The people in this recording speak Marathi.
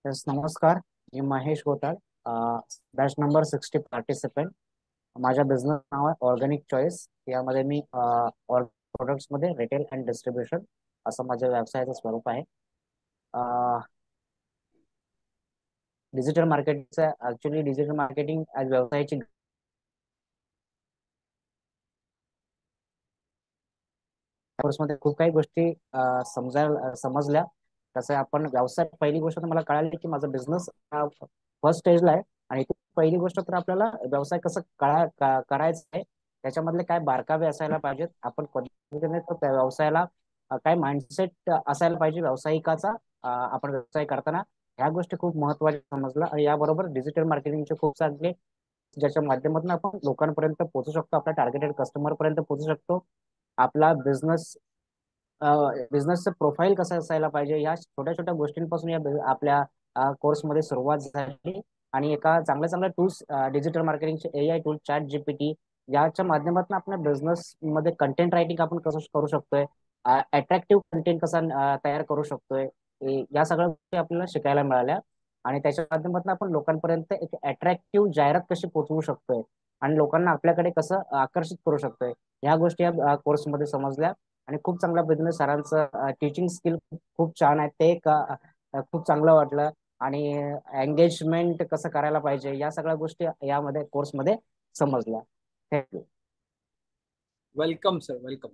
नमस्कार. मी Mahesh Gotal, batch number 60 participant. माझ्या बिझनेस नाव आहे ऑर्गॅनिक चॉईस. यामध्ये मी प्रोडक्ट्स मध्ये रिटेल अँड डिस्ट्रीब्युशन असं माझ्या व्यवसायाचं स्वरूप आहे. डिजिटल मार्केटिंगचं ऍक्च्युली डिजिटल मार्केटिंग ॲज व्यवसायाची कोर्समध्ये खूप काही गोष्टी समजल्या. कसं आहे, आपण व्यवसाय पहिली गोष्ट तर मला कळाली की माझा बिझनेस फर्स्ट स्टेजला आहे. आणि पहिली गोष्ट तर आपल्याला व्यवसाय कसं करायचं आहे, त्याच्यामधले काय बारकावे असायला पाहिजेत. आपण पद्धतीने तो त्या व्यवसायाला काय माइंडसेट असायला पाहिजे व्यावसायिकाचा. आपण व्यवसाय करताना ह्या गोष्टी खूप महत्त्वाच्या समजल्या. आणि याबरोबर डिजिटल मार्केटिंगचे खूप चांगले, ज्याच्या माध्यमातून आपण लोकांपर्यंत पोहोचू शकतो, आपल्या टार्गेटेड कस्टमर पर्यंत पोहोचू शकतो. आपला बिझनेसचं प्रोफाईल कसं असायला पाहिजे, या छोट्या छोट्या गोष्टींपासून आपल्या कोर्समध्ये सुरुवात झाली. आणि एका चांगल्या चांगल्या टूल्स, डिजिटल मार्केटिंगचे AI टूल, चॅट GPT, याच्या माध्यमातून आपल्या बिझनेस मध्ये कंटेंट रायटिंग आपण कसं करू शकतोय, अट्रॅक्टिव्ह कंटेंट कसा तयार करू शकतोय, या सगळ्या गोष्टी आपल्याला शिकायला मिळाल्या. आणि त्याच्या माध्यमातून आपण लोकांपर्यंत एक अट्रॅक्टिव्ह जाहिरात कशी पोहोचवू शकतोय आणि लोकांना आपल्याकडे कसं आकर्षित करू शकतोय, ह्या गोष्टी या कोर्समध्ये समजल्या. आणि खूप चांगल्या पद्धतीने सरांचं टीचिंग स्किल खूप छान आहे. ते एक खूप चांगलं वाटलं. आणि एंगेजमेंट कसं करायला पाहिजे, या सगळ्या गोष्टी यामध्ये कोर्समध्ये समजल्या. थँक्यू. Welcome sir, welcome.